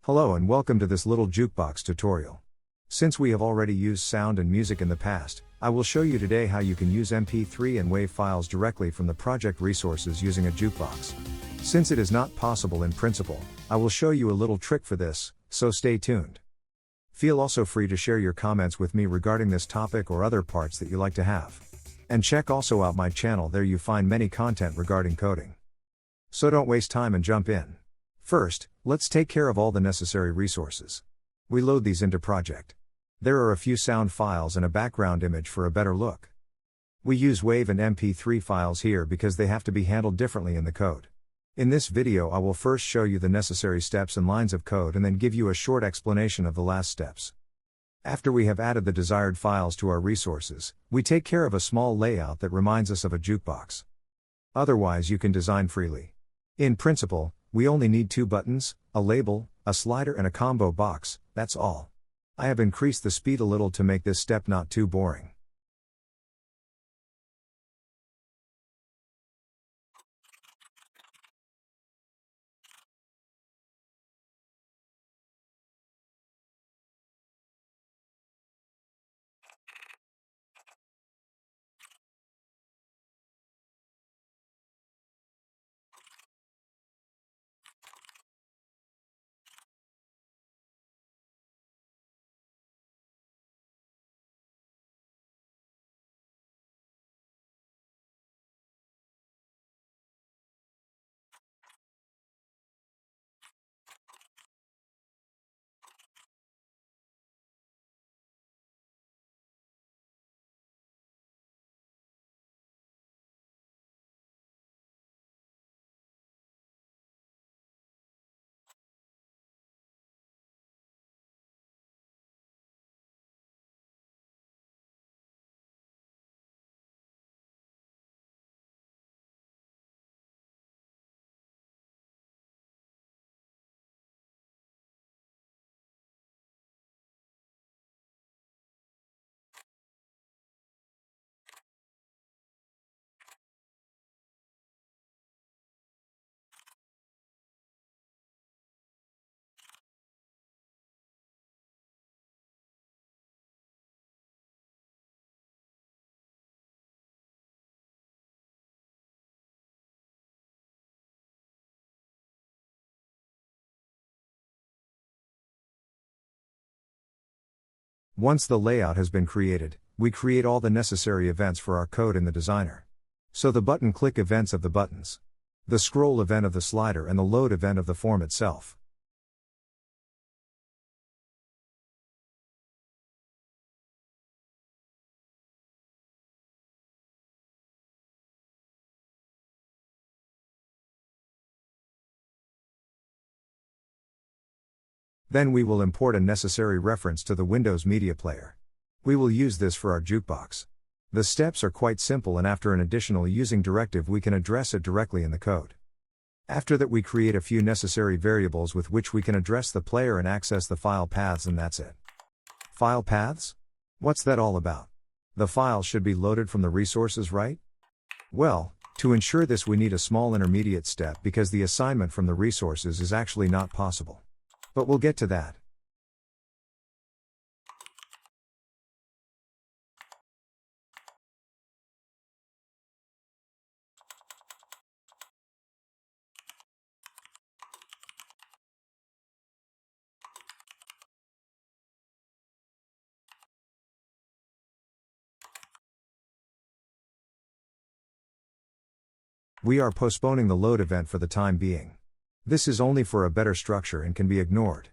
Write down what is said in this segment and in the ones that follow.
Hello and welcome to this little jukebox tutorial. Since we have already used sound and music in the past, I will show you today how you can use MP3 and WAV files directly from the project resources using a jukebox. Since it is not possible in principle, I will show you a little trick for this, so stay tuned. Feel also free to share your comments with me regarding this topic or other parts that you like to have. And check also out my channel, there you find many content regarding coding. So don't waste time and jump in. First, let's take care of all the necessary resources. We load these into project. There are a few sound files and a background image for a better look. We use WAV and MP3 files here because they have to be handled differently in the code. In this video I will first show you the necessary steps and lines of code and then give you a short explanation of the last steps. After we have added the desired files to our resources, we take care of a small layout that reminds us of a jukebox. Otherwise you can design freely. In principle, we only need 2 buttons, a label, a slider and a combo box, that's all. I have increased the speed a little to make this step not too boring. Once the layout has been created, we create all the necessary events for our code in the designer. So the button click events of the buttons, the scroll event of the slider and the load event of the form itself. Then we will import a necessary reference to the Windows Media Player. We will use this for our jukebox. The steps are quite simple and after an additional using directive we can address it directly in the code. After that we create a few necessary variables with which we can address the player and access the file paths and that's it. File paths? What's that all about? The files should be loaded from the resources, right? Well, to ensure this we need a small intermediate step because the assignment from the resources is actually not possible. But we'll get to that. We are postponing the load event for the time being. This is only for a better structure and can be ignored.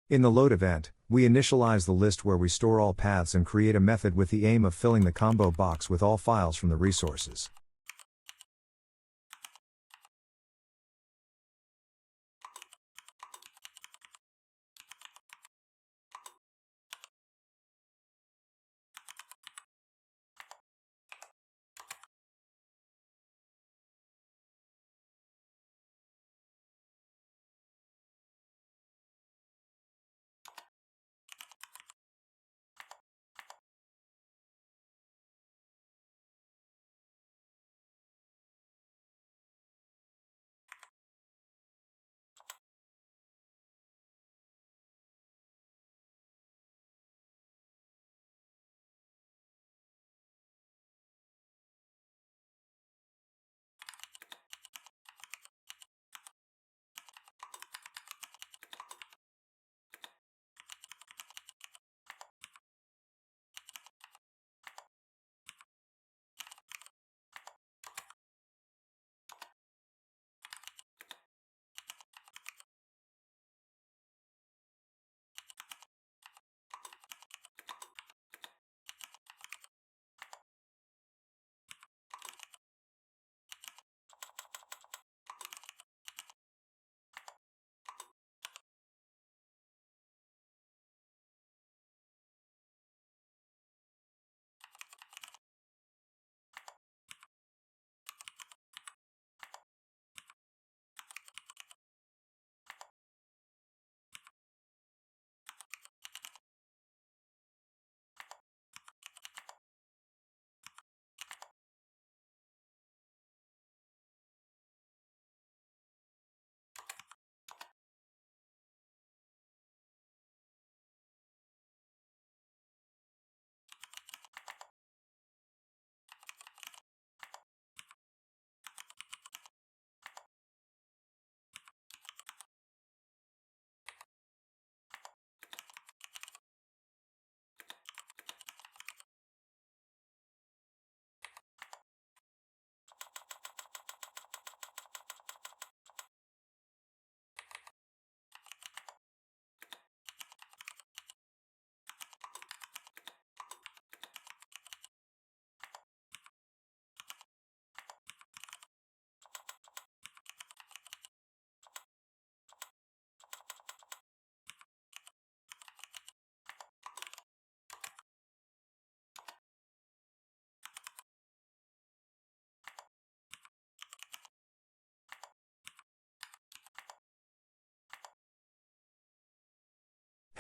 In the load event, we initialize the list where we store all paths and create a method with the aim of filling the combo box with all files from the resources.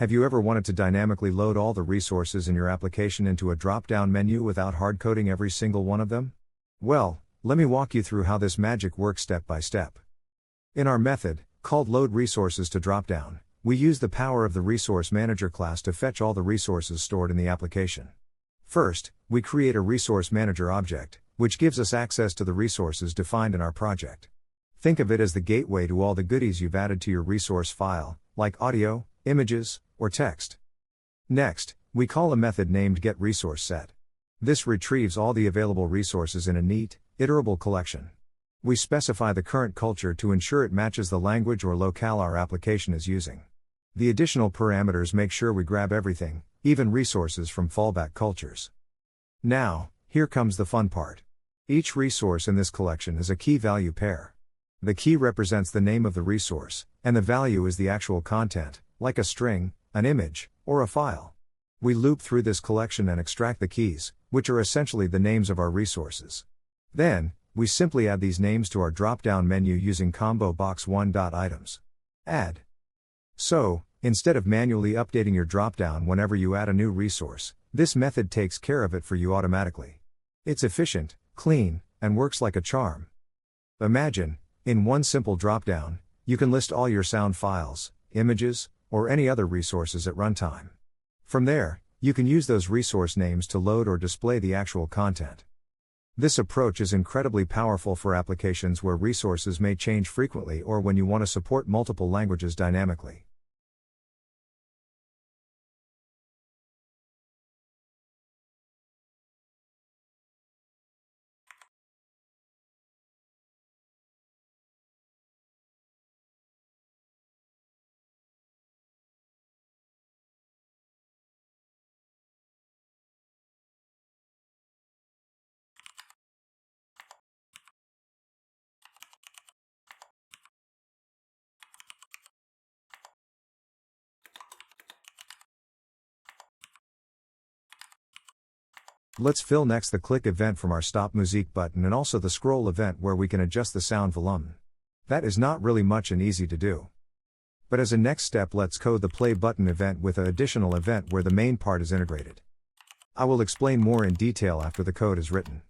Have you ever wanted to dynamically load all the resources in your application into a drop-down menu without hard-coding every single one of them? Well, let me walk you through how this magic works step by step. In our method, called load resources to dropdown, we use the power of the resource manager class to fetch all the resources stored in the application. First, we create a resource manager object, which gives us access to the resources defined in our project. Think of it as the gateway to all the goodies you've added to your resource file, like audio, images, or text. Next, we call a method named getResourceSet. This retrieves all the available resources in a neat, iterable collection. We specify the current culture to ensure it matches the language or locale our application is using. The additional parameters make sure we grab everything, even resources from fallback cultures. Now, here comes the fun part. Each resource in this collection is a key value pair. The key represents the name of the resource, and the value is the actual content, like a string, an image, or a file. We loop through this collection and extract the keys, which are essentially the names of our resources. Then, we simply add these names to our drop-down menu using combo box 1.items. Add. So, instead of manually updating your drop-down whenever you add a new resource, this method takes care of it for you automatically. It's efficient, clean, and works like a charm. Imagine, in one simple drop-down, you can list all your sound files, images, or any other resources at runtime. From there, you can use those resource names to load or display the actual content. This approach is incredibly powerful for applications where resources may change frequently or when you want to support multiple languages dynamically. Let's fill next the click event from our stop musique button and also the scroll event where we can adjust the sound volume. That is not really much and easy to do. But as a next step, let's code the play button event with an additional event where the main part is integrated. I will explain more in detail after the code is written.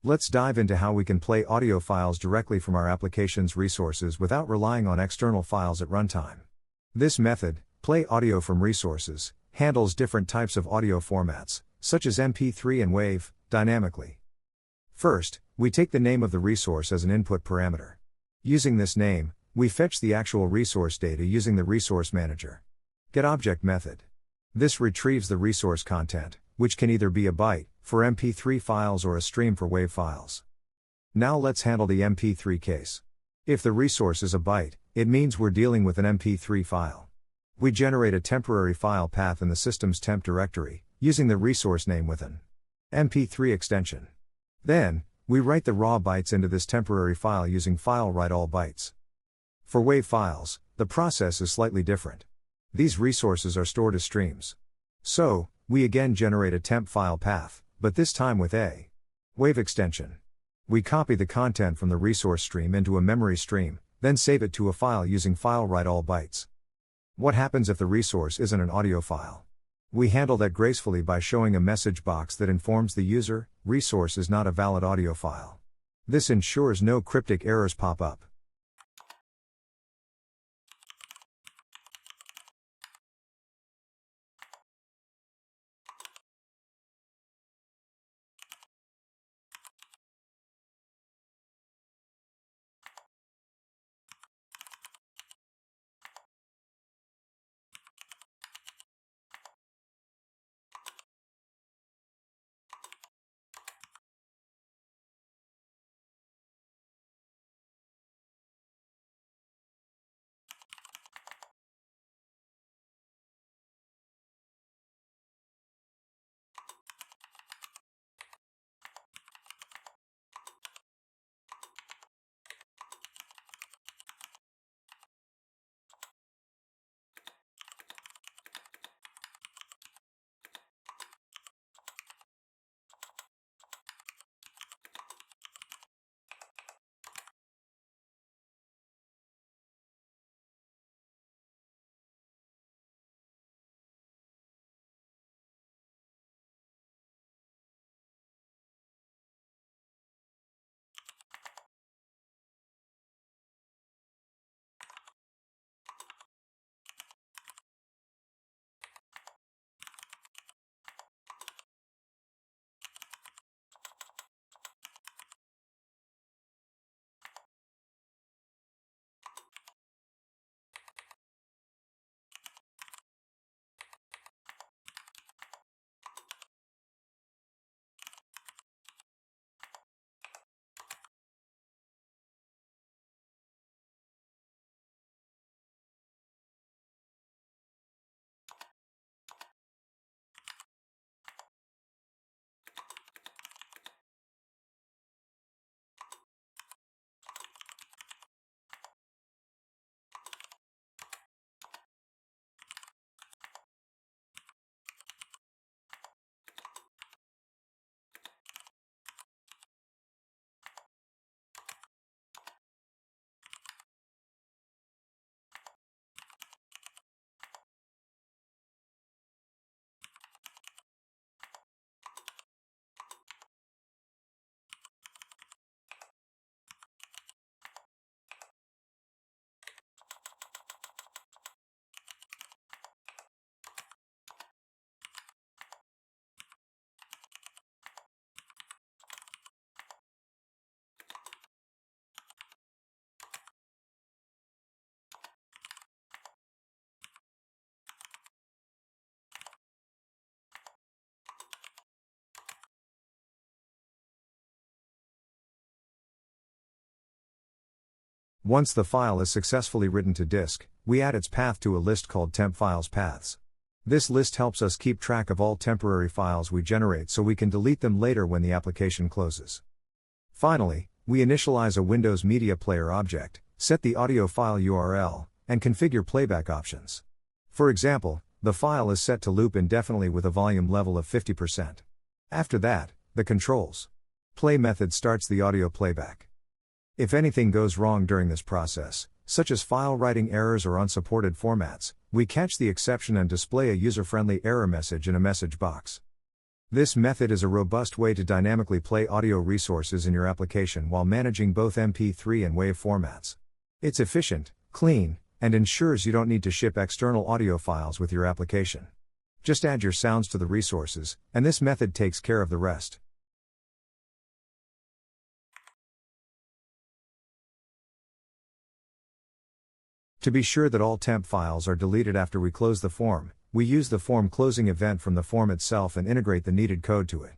Let's dive into how we can play audio files directly from our application's resources without relying on external files at runtime. This method, play audio from resources, handles different types of audio formats, such as MP3 and WAV, dynamically. First, we take the name of the resource as an input parameter. Using this name, we fetch the actual resource data using the resource manager. getObject method. This retrieves the resource content, which can either be a byte, for MP3 files or a stream for WAV files. Now let's handle the MP3 case. If the resource is a byte, it means we're dealing with an MP3 file. We generate a temporary file path in the system's temp directory, using the resource name with an MP3 extension. Then, we write the raw bytes into this temporary file using file write all bytes. For WAV files, the process is slightly different. These resources are stored as streams. So, we again generate a temp file path, but this time with a WAV extension. We copy the content from the resource stream into a memory stream, then save it to a file using file write all bytes. What happens if the resource isn't an audio file? We handle that gracefully by showing a message box that informs the user, resource is not a valid audio file. This ensures no cryptic errors pop up. Once the file is successfully written to disk, we add its path to a list called temp files paths. This list helps us keep track of all temporary files we generate so we can delete them later when the application closes. Finally, we initialize a Windows Media Player object, set the audio file URL, and configure playback options. For example, the file is set to loop indefinitely with a volume level of 50%. After that, the controls play method starts the audio playback. If anything goes wrong during this process, such as file writing errors or unsupported formats, we catch the exception and display a user-friendly error message in a message box. This method is a robust way to dynamically play audio resources in your application while managing both MP3 and WAV formats. It's efficient, clean, and ensures you don't need to ship external audio files with your application. Just add your sounds to the resources, and this method takes care of the rest. To be sure that all temp files are deleted after we close the form, we use the form closing event from the form itself and integrate the needed code to it.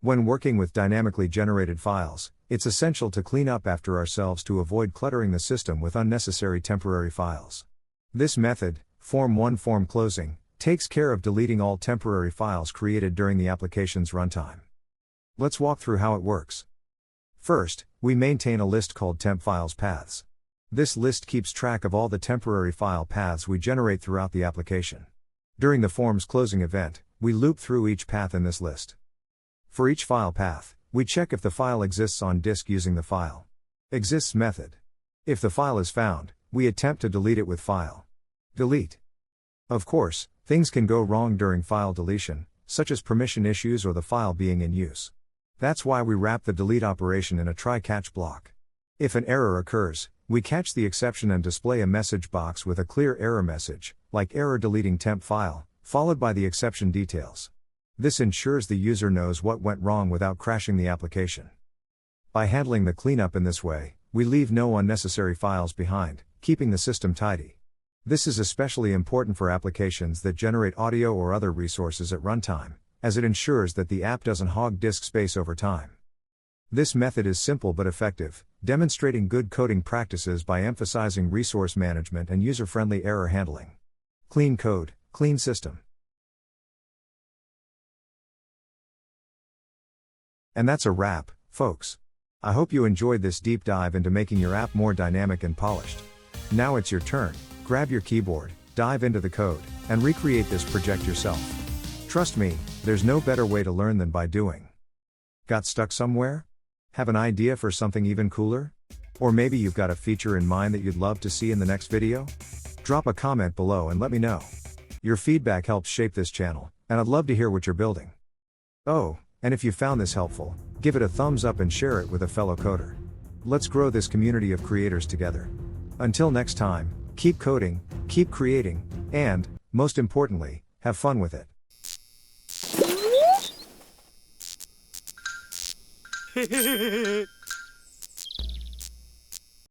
When working with dynamically generated files, it's essential to clean up after ourselves to avoid cluttering the system with unnecessary temporary files. This method, Form 1 Form Closing, takes care of deleting all temporary files created during the application's runtime. Let's walk through how it works. First, we maintain a list called Temp Files Paths. This list keeps track of all the temporary file paths we generate throughout the application. During the form's closing event, we loop through each path in this list. For each file path, we check if the file exists on disk using the File Exists method. If the file is found, we attempt to delete it with File Delete. Of course, things can go wrong during file deletion, such as permission issues or the file being in use. That's why we wrap the delete operation in a try-catch block. If an error occurs, we catch the exception and display a message box with a clear error message, like error deleting temp file, followed by the exception details. This ensures the user knows what went wrong without crashing the application. By handling the cleanup in this way, we leave no unnecessary files behind, keeping the system tidy. This is especially important for applications that generate audio or other resources at runtime, as it ensures that the app doesn't hog disk space over time. This method is simple but effective, demonstrating good coding practices by emphasizing resource management and user-friendly error handling. Clean code, clean system. And that's a wrap, folks. I hope you enjoyed this deep dive into making your app more dynamic and polished. Now it's your turn. Grab your keyboard, dive into the code, and recreate this project yourself. Trust me, there's no better way to learn than by doing. Got stuck somewhere? Have an idea for something even cooler? Or maybe you've got a feature in mind that you'd love to see in the next video? Drop a comment below and let me know. Your feedback helps shape this channel, and I'd love to hear what you're building. Oh, and if you found this helpful, give it a thumbs up and share it with a fellow coder. Let's grow this community of creators together. Until next time, keep coding, keep creating, and, most importantly, have fun with it.